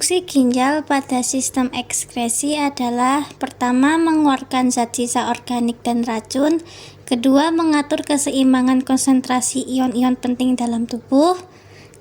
Fungsi ginjal pada sistem ekskresi adalah: pertama, mengeluarkan zat sisa organik dan racun; kedua, mengatur keseimbangan konsentrasi ion-ion penting dalam tubuh;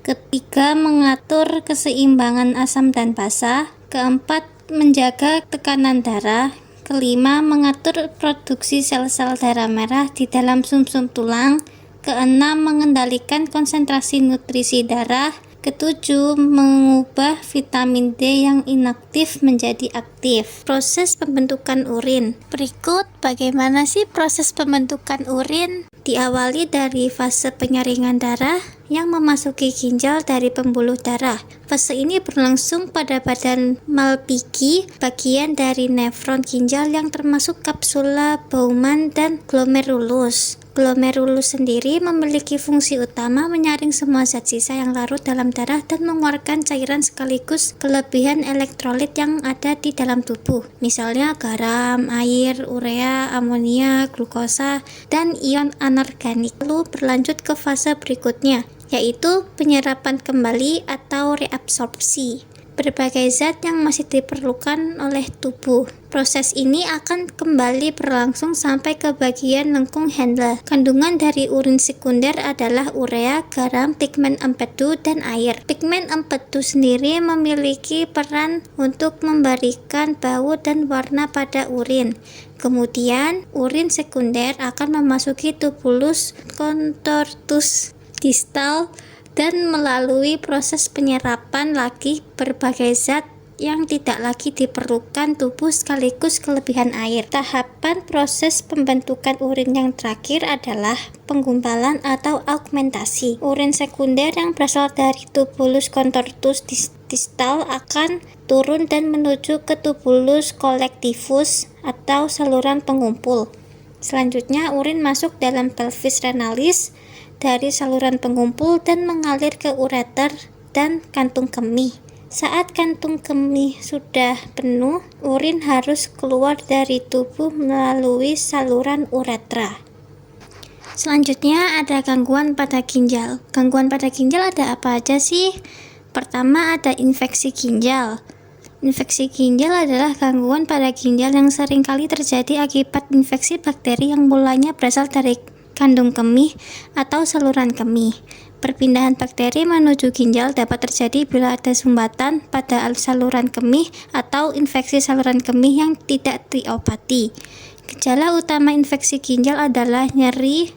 ketiga, mengatur keseimbangan asam dan basa; keempat, menjaga tekanan darah; kelima, mengatur produksi sel-sel darah merah di dalam sumsum tulang; keenam, mengendalikan konsentrasi nutrisi darah; ketujuh, mengubah vitamin D yang inaktif menjadi aktif. Proses pembentukan urin. Berikut bagaimana sih proses pembentukan urin? Diawali dari fase penyaringan darah yang memasuki ginjal dari pembuluh darah. Fase ini berlangsung pada badan Malpighi, bagian dari nefron ginjal yang termasuk kapsula Bowman dan glomerulus. Glomerulus sendiri memiliki fungsi utama menyaring semua zat sisa yang larut dalam darah dan mengeluarkan cairan sekaligus kelebihan elektrolit yang ada di dalam tubuh, misalnya garam, air, urea, amonia, glukosa, dan ion anorganik. Lalu berlanjut ke fase berikutnya, yaitu penyerapan kembali atau reabsorpsi berbagai zat yang masih diperlukan oleh tubuh. Proses ini akan kembali berlangsung sampai ke bagian lengkung Hendle. Kandungan dari urin sekunder adalah urea, garam, pigmen empedu, dan air. Pigmen empedu sendiri memiliki peran untuk memberikan bau dan warna pada urin. Kemudian, urin sekunder akan memasuki tubulus contortus distal dan melalui proses penyerapan lagi berbagai zat yang tidak lagi diperlukan tubuh sekaligus kelebihan air. Tahapan proses pembentukan urin yang terakhir adalah penggumpalan atau augmentasi. Urin sekunder yang berasal dari tubulus contortus distal akan turun dan menuju ke tubulus collectivus atau saluran pengumpul. Selanjutnya, urin masuk dalam pelvis renalis dari saluran pengumpul dan mengalir ke ureter dan kantung kemih. Saat kantung kemih sudah penuh, urin harus keluar dari tubuh melalui saluran uretra. Selanjutnya ada gangguan pada ginjal. Gangguan pada ginjal ada apa aja sih? Pertama, ada infeksi ginjal. Infeksi ginjal adalah gangguan pada ginjal yang seringkali terjadi akibat infeksi bakteri yang mulanya berasal dari kandung kemih atau saluran kemih. Perpindahan bakteri menuju ginjal dapat terjadi bila ada sumbatan pada saluran kemih atau infeksi saluran kemih yang tidak diobati. Gejala utama infeksi ginjal adalah nyeri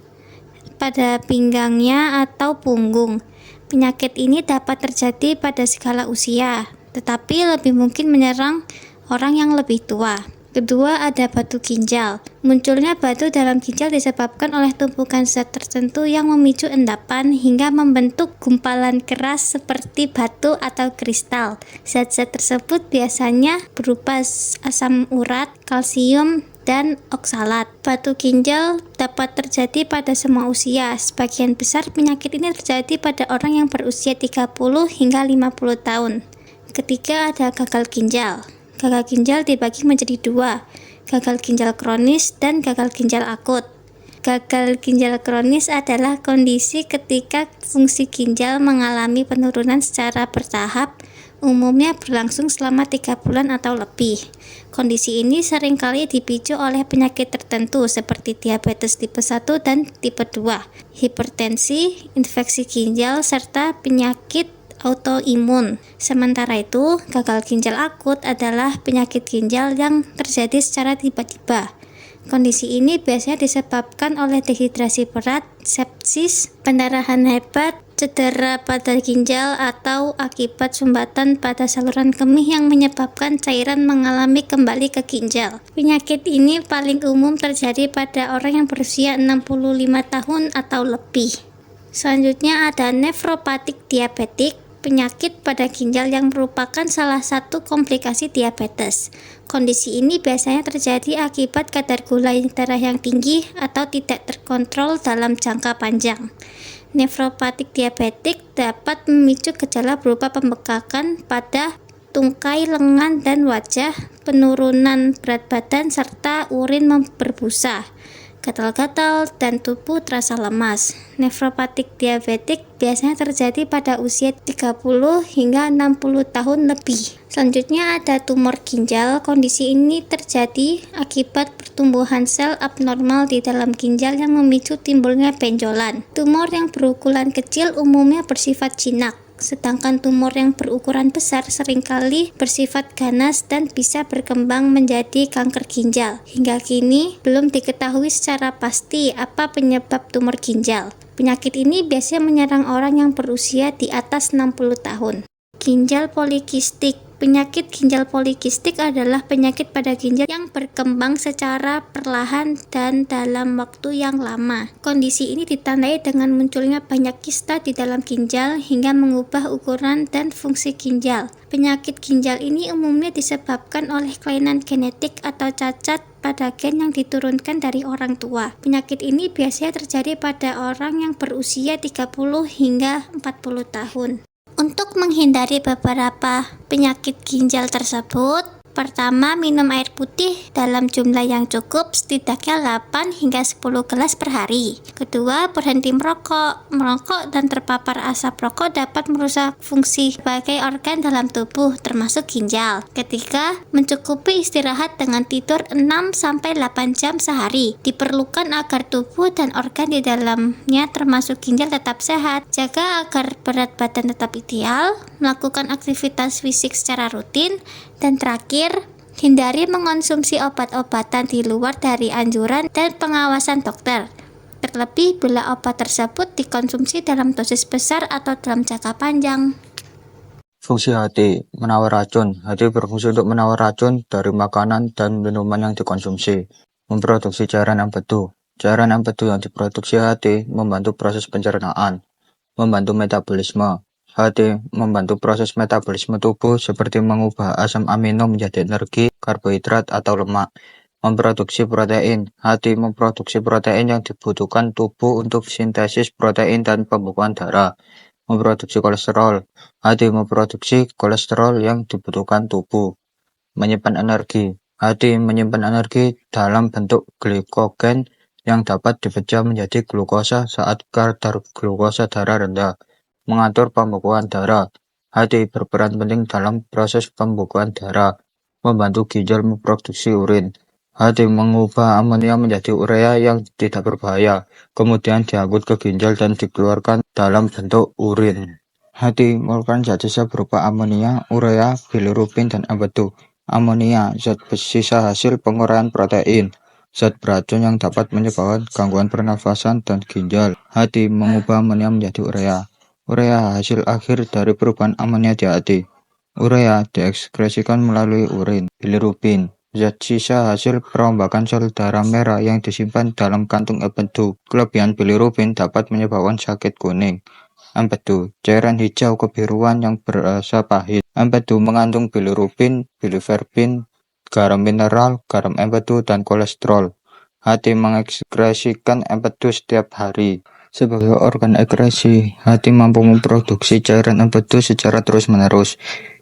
pada pinggangnya atau punggung. Penyakit ini dapat terjadi pada segala usia, tetapi lebih mungkin menyerang orang yang lebih tua. Kedua, ada batu ginjal. Munculnya batu dalam ginjal disebabkan oleh tumpukan zat tertentu yang memicu endapan hingga membentuk gumpalan keras seperti batu atau kristal. Zat-zat tersebut biasanya berupa asam urat, kalsium, dan oksalat. Batu ginjal dapat terjadi pada semua usia. Sebagian besar penyakit ini terjadi pada orang yang berusia 30 hingga 50 tahun. Ketiga, ada gagal ginjal. Gagal ginjal dibagi menjadi dua, gagal ginjal kronis dan gagal ginjal akut. Gagal ginjal kronis adalah kondisi ketika fungsi ginjal mengalami penurunan secara bertahap, umumnya berlangsung selama 3 bulan atau lebih. Kondisi ini seringkali dipicu oleh penyakit tertentu seperti diabetes tipe 1 dan tipe 2, hipertensi, infeksi ginjal, serta penyakit autoimun. Sementara itu, gagal ginjal akut adalah penyakit ginjal yang terjadi secara tiba-tiba. Kondisi ini biasanya disebabkan oleh dehidrasi berat, sepsis, pendarahan hebat, cedera pada ginjal, atau akibat sumbatan pada saluran kemih yang menyebabkan cairan mengalami kembali ke ginjal. Penyakit ini paling umum terjadi pada orang yang berusia 65 tahun atau lebih. Selanjutnya ada nefropatik diabetik, penyakit pada ginjal yang merupakan salah satu komplikasi diabetes. Kondisi ini biasanya terjadi akibat kadar gula darah yang tinggi atau tidak terkontrol dalam jangka panjang. Nefropatik diabetik dapat memicu gejala berupa pembekakan pada tungkai lengan dan wajah, penurunan berat badan, serta urin berbusa. gatal-gatal, dan tubuh terasa lemas. Nefropatik diabetik biasanya terjadi pada usia 30 hingga 60 tahun lebih. Selanjutnya ada tumor ginjal. Kondisi ini terjadi akibat pertumbuhan sel abnormal di dalam ginjal yang memicu timbulnya benjolan. Tumor yang berukuran kecil umumnya bersifat jinak, sedangkan tumor yang berukuran besar seringkali bersifat ganas dan bisa berkembang menjadi kanker ginjal. Hingga kini belum diketahui secara pasti apa penyebab tumor ginjal. Penyakit ini biasanya menyerang orang yang berusia di atas 60 tahun. Ginjal polikistik. Penyakit ginjal polikistik adalah penyakit pada ginjal yang berkembang secara perlahan dan dalam waktu yang lama. Kondisi ini ditandai dengan munculnya banyak kista di dalam ginjal hingga mengubah ukuran dan fungsi ginjal. Penyakit ginjal ini umumnya disebabkan oleh kelainan genetik atau cacat pada gen yang diturunkan dari orang tua. Penyakit ini biasanya terjadi pada orang yang berusia 30 hingga 40 tahun. Untuk menghindari beberapa penyakit ginjal tersebut, pertama, minum air putih dalam jumlah yang cukup, setidaknya 8 hingga 10 gelas per hari. Kedua, berhenti merokok. Merokok dan terpapar asap rokok dapat merusak fungsi berbagai organ dalam tubuh, termasuk ginjal. Ketiga, mencukupi istirahat dengan tidur 6-8 jam sehari. Diperlukan agar tubuh dan organ di dalamnya termasuk ginjal tetap sehat. Jaga agar berat badan tetap ideal, melakukan aktivitas fisik secara rutin, dan terakhir, hindari mengonsumsi obat-obatan di luar dari anjuran dan pengawasan dokter, terlebih bila obat tersebut dikonsumsi dalam dosis besar atau dalam jangka panjang. Fungsi hati, menawar racun. Hati berfungsi untuk menawar racun dari makanan dan minuman yang dikonsumsi, memproduksi cairan empedu. Cairan empedu yang diproduksi hati membantu proses pencernaan, membantu metabolisme. Hati membantu proses metabolisme tubuh seperti mengubah asam amino menjadi energi, karbohidrat, atau lemak. Memproduksi protein. Hati memproduksi protein yang dibutuhkan tubuh untuk sintesis protein dan pembekuan darah. Memproduksi kolesterol. Hati memproduksi kolesterol yang dibutuhkan tubuh. Menyimpan energi. Hati menyimpan energi dalam bentuk glikogen yang dapat dipecah menjadi glukosa saat kadar glukosa darah rendah. Mengatur pembekuan darah. Hati berperan penting dalam proses pembekuan darah, membantu ginjal memproduksi urin. Hati mengubah amonia menjadi urea yang tidak berbahaya, kemudian diangkut ke ginjal dan dikeluarkan dalam bentuk urin. Hati mengeluarkan zat sisa berupa amonia, urea, bilirubin, dan empedu. Amonia, zat sisa hasil penguraian protein, zat beracun yang dapat menyebabkan gangguan pernafasan dan ginjal. Hati mengubah amonia menjadi urea. Urea hasil akhir dari perubahan amonia di hati. Urea diekskresikan melalui urin. Bilirubin, zat sisa hasil perombakan sel darah merah yang disimpan dalam kantung empedu. Kelebihan bilirubin dapat menyebabkan sakit kuning. Empedu, cairan hijau kebiruan yang berasa pahit. Empedu mengandung bilirubin, biliverbin, garam mineral, garam empedu, dan kolesterol. Hati mengekskresikan empedu setiap hari. Sebagai organ ekskresi, hati mampu memproduksi cairan empedu secara terus-menerus.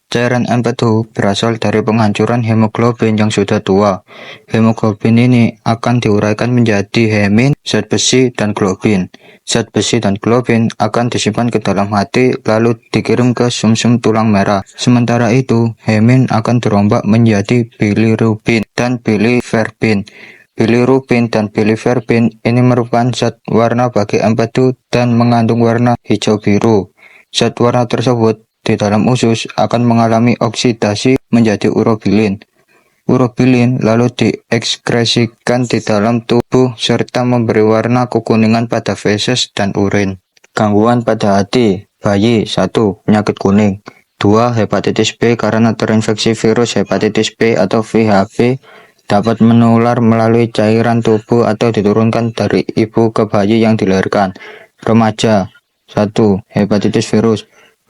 Cairan empedu berasal dari penghancuran hemoglobin yang sudah tua. Hemoglobin ini akan diuraikan menjadi hemin, zat besi, dan globin. Zat besi dan globin akan disimpan ke dalam hati lalu dikirim ke sumsum tulang merah. Sementara itu, hemin akan dirombak menjadi bilirubin dan biliverbin. Bilirubin dan biliverbin ini merupakan zat warna bagi empedu dan mengandung warna hijau biru. Zat warna tersebut di dalam usus akan mengalami oksidasi menjadi urobilin. Urobilin lalu diekskresikan di dalam tubuh serta memberi warna kekuningan pada feses dan urin. Gangguan pada hati, bayi, 1. Penyakit kuning. 2. Hepatitis B karena terinfeksi virus hepatitis B atau VHB dapat menular melalui cairan tubuh atau diturunkan dari ibu ke bayi yang dilahirkan. Remaja, 1. Hepatitis virus.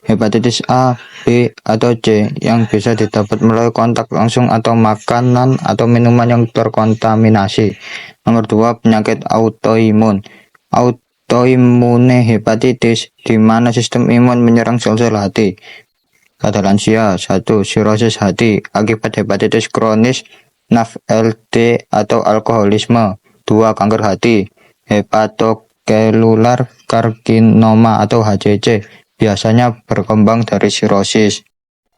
Hepatitis A, B, atau C yang bisa didapat melalui kontak langsung atau makanan atau minuman yang terkontaminasi. Nomor 2. Penyakit autoimun. Autoimmune hepatitis, di mana sistem imun menyerang sel-sel hati. Pada lansia, 1. Sirosis hati akibat hepatitis kronis, NAFLD, atau alkoholisme. 2. Kanker hati, hepatocellular carcinoma atau HCC, biasanya berkembang dari sirosis.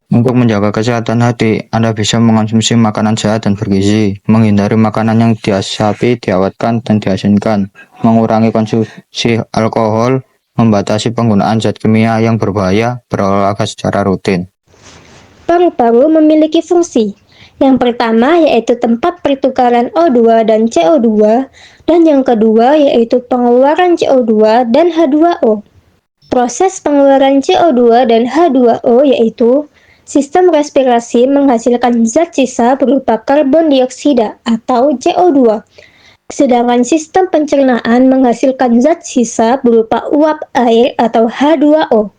Untuk menjaga kesehatan hati, Anda bisa mengonsumsi makanan sehat dan bergizi, menghindari makanan yang diasapi, diawetkan, dan diasinkan, mengurangi konsumsi alkohol, membatasi penggunaan zat kimia yang berbahaya, berolahraga secara rutin. Paru-paru memiliki fungsi. Yang pertama yaitu tempat pertukaran O2 dan CO2, dan yang kedua yaitu pengeluaran CO2 dan H2O. Proses pengeluaran CO2 dan H2O yaitu sistem respirasi menghasilkan zat sisa berupa karbon dioksida atau CO2, sedangkan sistem pencernaan menghasilkan zat sisa berupa uap air atau H2O.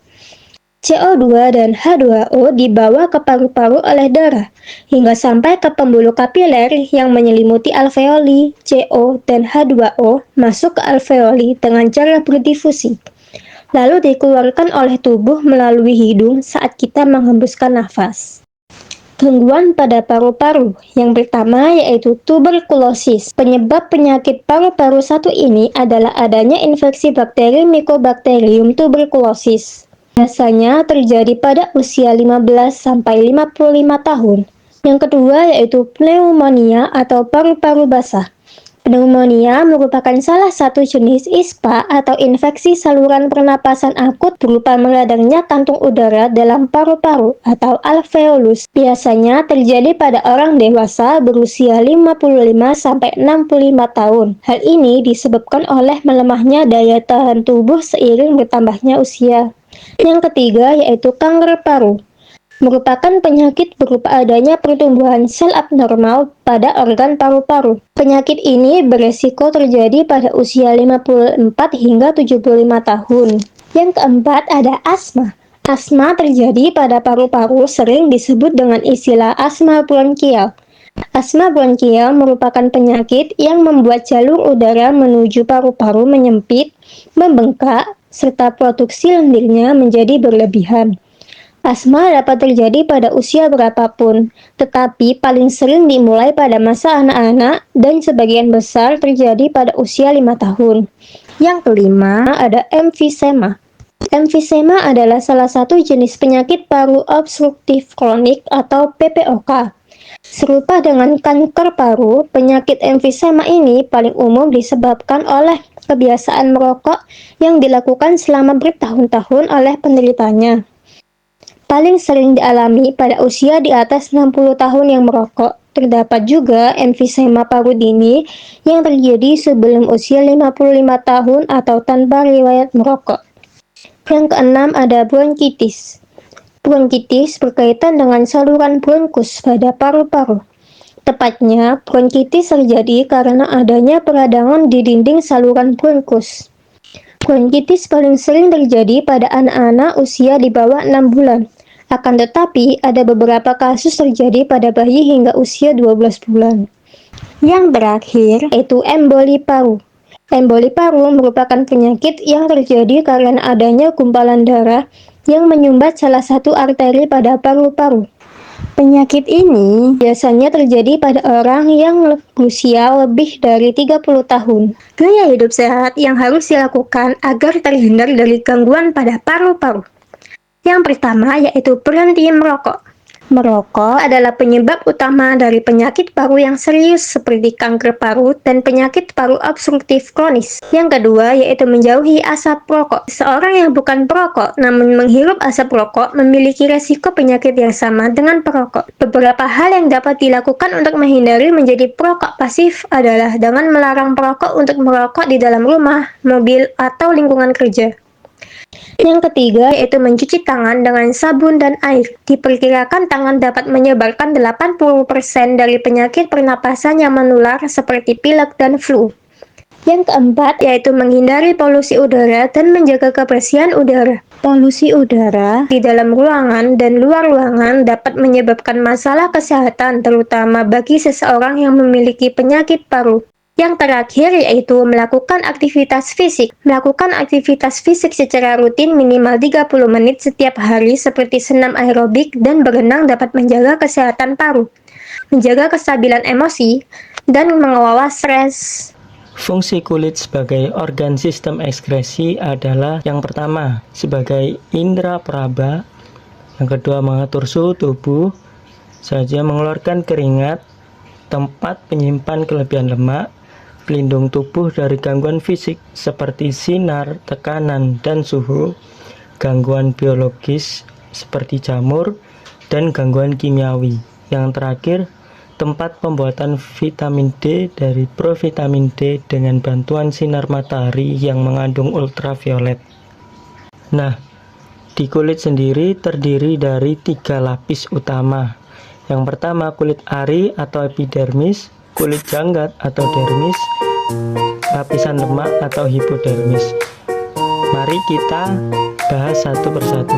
CO2 dan H2O dibawa ke paru-paru oleh darah, hingga sampai ke pembuluh kapiler yang menyelimuti alveoli. CO dan H2O masuk ke alveoli dengan cara berdifusi, lalu dikeluarkan oleh tubuh melalui hidung saat kita menghembuskan nafas. Gangguan pada paru-paru. Yang pertama yaitu tuberkulosis. Penyebab penyakit paru-paru satu ini adalah adanya infeksi bakteri Mycobacterium tuberculosis. Biasanya terjadi pada usia 15-55 tahun. Yang kedua yaitu pneumonia atau paru-paru basah. Pneumonia merupakan salah satu jenis ISPA atau infeksi saluran pernapasan akut berupa meradangnya kantung udara dalam paru-paru atau alveolus. Biasanya terjadi pada orang dewasa berusia 55-65 tahun. Hal ini disebabkan oleh melemahnya daya tahan tubuh seiring bertambahnya usia. Yang ketiga yaitu kanker paru. Merupakan penyakit berupa adanya pertumbuhan sel abnormal pada organ paru-paru. Penyakit ini beresiko terjadi pada usia 54 hingga 75 tahun. Yang keempat ada asma. Asma terjadi pada paru-paru, sering disebut dengan istilah asma bronkial. Asma bronkial merupakan penyakit yang membuat jalur udara menuju paru-paru menyempit, membengkak, serta produksi lendirnya menjadi berlebihan. Asma dapat terjadi pada usia berapapun, tetapi paling sering dimulai pada masa anak-anak dan sebagian besar terjadi pada usia 5 tahun. Yang kelima ada emfisema. Emfisema adalah salah satu jenis penyakit paru obstruktif kronik atau PPOK. Serupa dengan kanker paru, penyakit emfisema ini paling umum disebabkan oleh kebiasaan merokok yang dilakukan selama bertahun-tahun oleh penderitanya. Paling sering dialami pada usia di atas 60 tahun yang merokok. Terdapat juga emfisema paru dini yang terjadi sebelum usia 55 tahun atau tanpa riwayat merokok. Yang keenam ada bronkitis. Bronkitis berkaitan dengan saluran bronkus pada paru-paru. Tepatnya, bronkitis terjadi karena adanya peradangan di dinding saluran bronkus. Bronkitis paling sering terjadi pada anak-anak usia di bawah 6 bulan. Akan tetapi, ada beberapa kasus terjadi pada bayi hingga usia 12 bulan. Yang terakhir, yaitu emboli paru. Emboli paru merupakan penyakit yang terjadi karena adanya gumpalan darah yang menyumbat salah satu arteri pada paru-paru. Penyakit ini biasanya terjadi pada orang yang berusia lebih dari 30 tahun. Gaya hidup sehat yang harus dilakukan agar terhindar dari gangguan pada paru-paru. Yang pertama yaitu berhenti merokok. Merokok adalah penyebab utama dari penyakit paru yang serius seperti kanker paru dan penyakit paru obstruktif kronis. Yang kedua yaitu menjauhi asap rokok. Seorang yang bukan perokok namun menghirup asap rokok memiliki resiko penyakit yang sama dengan perokok. Beberapa hal yang dapat dilakukan untuk menghindari menjadi perokok pasif adalah dengan melarang perokok untuk merokok di dalam rumah, mobil, atau lingkungan kerja. Yang ketiga yaitu mencuci tangan dengan sabun dan air. Diperkirakan tangan dapat menyebarkan 80% dari penyakit pernapasan yang menular seperti pilek dan flu. Yang keempat yaitu menghindari polusi udara dan menjaga kebersihan udara. Polusi udara di dalam ruangan dan luar ruangan dapat menyebabkan masalah kesehatan terutama bagi seseorang yang memiliki penyakit paru. Yang terakhir yaitu melakukan aktivitas fisik. Melakukan aktivitas fisik secara rutin minimal 30 menit setiap hari seperti senam aerobik dan berenang dapat menjaga kesehatan paru, menjaga kestabilan emosi, dan mengelola stres. Fungsi kulit sebagai organ sistem ekskresi adalah yang pertama sebagai indera peraba, yang kedua mengatur suhu tubuh, saja mengeluarkan keringat, tempat penyimpan kelebihan lemak, pelindung tubuh dari gangguan fisik seperti sinar, tekanan, dan suhu, gangguan biologis seperti jamur, dan gangguan kimiawi. Yang terakhir, tempat pembuatan vitamin D dari provitamin D dengan bantuan sinar matahari yang mengandung ultraviolet. Nah, di kulit sendiri terdiri dari 3 lapis utama. Yang pertama kulit ari atau epidermis, kulit janggat atau dermis, lapisan lemak atau hipodermis. Mari kita bahas satu persatu.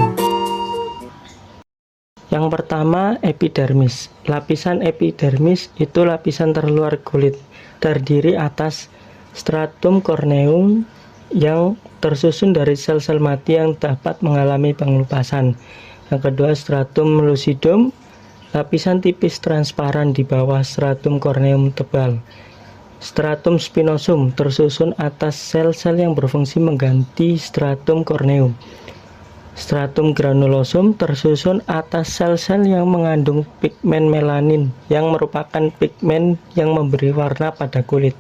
Yang pertama, epidermis. Lapisan epidermis itu lapisan terluar kulit, terdiri atas stratum corneum yang tersusun dari sel-sel mati yang dapat mengalami pengelupasan. Yang kedua, stratum lucidum, lapisan tipis transparan di bawah stratum corneum tebal. Stratum spinosum tersusun atas sel-sel yang berfungsi mengganti stratum corneum. Stratum granulosum tersusun atas sel-sel yang mengandung pigmen melanin yang merupakan pigmen yang memberi warna pada kulit.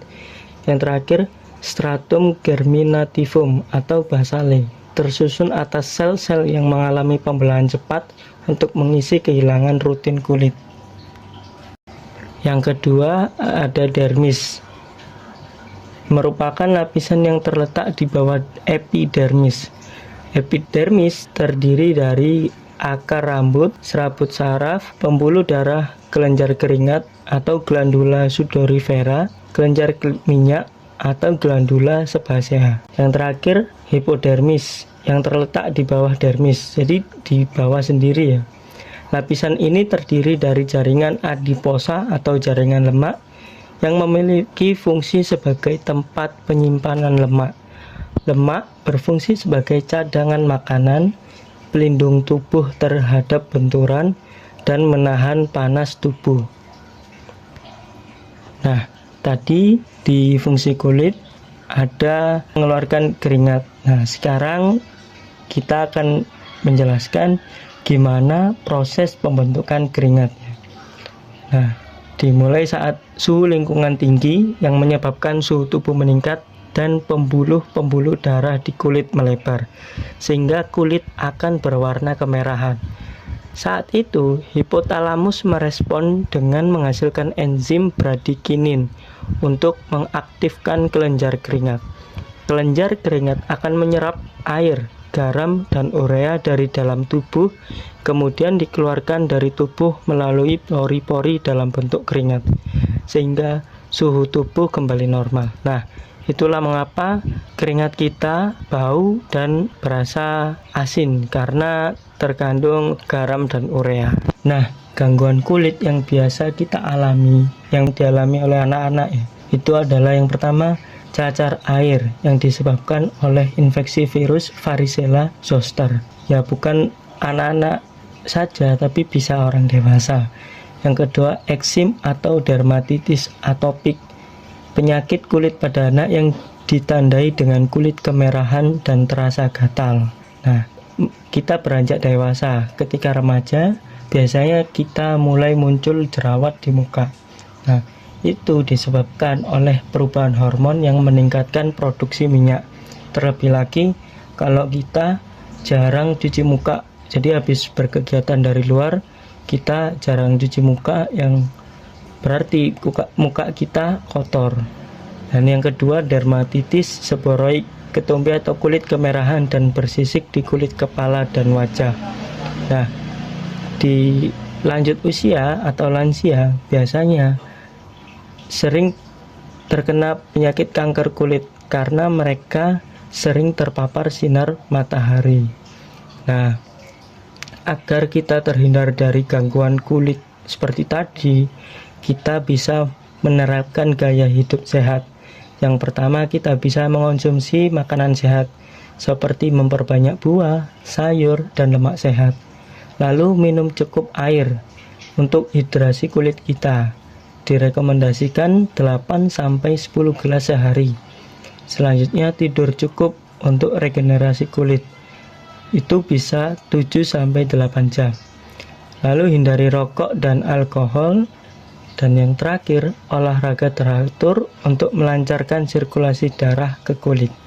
Yang terakhir, stratum germinativum atau basale tersusun atas sel-sel yang mengalami pembelahan cepat untuk mengisi kehilangan rutin kulit. Yang kedua ada dermis, merupakan lapisan yang terletak di bawah epidermis. Epidermis terdiri dari akar rambut, serabut saraf, pembuluh darah, kelenjar keringat atau glandula sudorifera, kelenjar minyak atau glandula sebasea. Yang terakhir hipodermis yang terletak di bawah dermis, jadi di bawah sendiri ya. Lapisan ini terdiri dari jaringan adiposa atau jaringan lemak yang memiliki fungsi sebagai tempat penyimpanan lemak. Lemak berfungsi sebagai cadangan makanan, pelindung tubuh terhadap benturan, dan menahan panas tubuh. Nah, tadi di fungsi kulit ada mengeluarkan keringat. Nah, sekarang kita akan menjelaskan gimana proses pembentukan keringat. Nah, dimulai saat suhu lingkungan tinggi yang menyebabkan suhu tubuh meningkat dan pembuluh-pembuluh darah di kulit melebar, sehingga kulit akan berwarna kemerahan. Saat itu, hipotalamus merespon dengan menghasilkan enzim bradikinin untuk mengaktifkan kelenjar keringat. Kelenjar keringat akan menyerap air, garam, dan urea dari dalam tubuh, kemudian dikeluarkan dari tubuh melalui pori-pori dalam bentuk keringat, sehingga suhu tubuh kembali normal. Nah, itulah mengapa keringat kita bau dan berasa asin karena terkandung garam dan urea. Nah, gangguan kulit yang biasa kita alami, yang dialami oleh anak-anak ya, itu adalah yang pertama cacar air yang disebabkan oleh infeksi virus varicella zoster. Ya, bukan anak-anak saja tapi bisa orang dewasa. Yang kedua, eksim atau dermatitis atopik, penyakit kulit pada anak yang ditandai dengan kulit kemerahan dan terasa gatal. Nah, kita beranjak dewasa, ketika remaja biasanya kita mulai muncul jerawat di muka. Nah, itu disebabkan oleh perubahan hormon yang meningkatkan produksi minyak. Terlebih lagi kalau kita jarang cuci muka, jadi habis berkegiatan dari luar kita jarang cuci muka, yang berarti muka kita kotor. Dan yang kedua, dermatitis seboroik, ketombe atau kulit kemerahan dan bersisik di kulit kepala dan wajah. Nah, di lanjut usia atau lansia biasanya sering terkena penyakit kanker kulit karena mereka sering terpapar sinar matahari. Nah, agar kita terhindar dari gangguan kulit seperti tadi, kita bisa menerapkan gaya hidup sehat. Yang pertama, kita bisa mengonsumsi makanan sehat seperti memperbanyak buah, sayur, dan lemak sehat. Lalu minum cukup air untuk hidrasi kulit kita. direkomendasikan 8-10 gelas sehari. Selanjutnya tidur cukup untuk regenerasi kulit. Itu bisa 7-8 jam. Lalu hindari rokok dan alkohol. Dan yang terakhir, olahraga teratur untuk melancarkan sirkulasi darah ke kulit.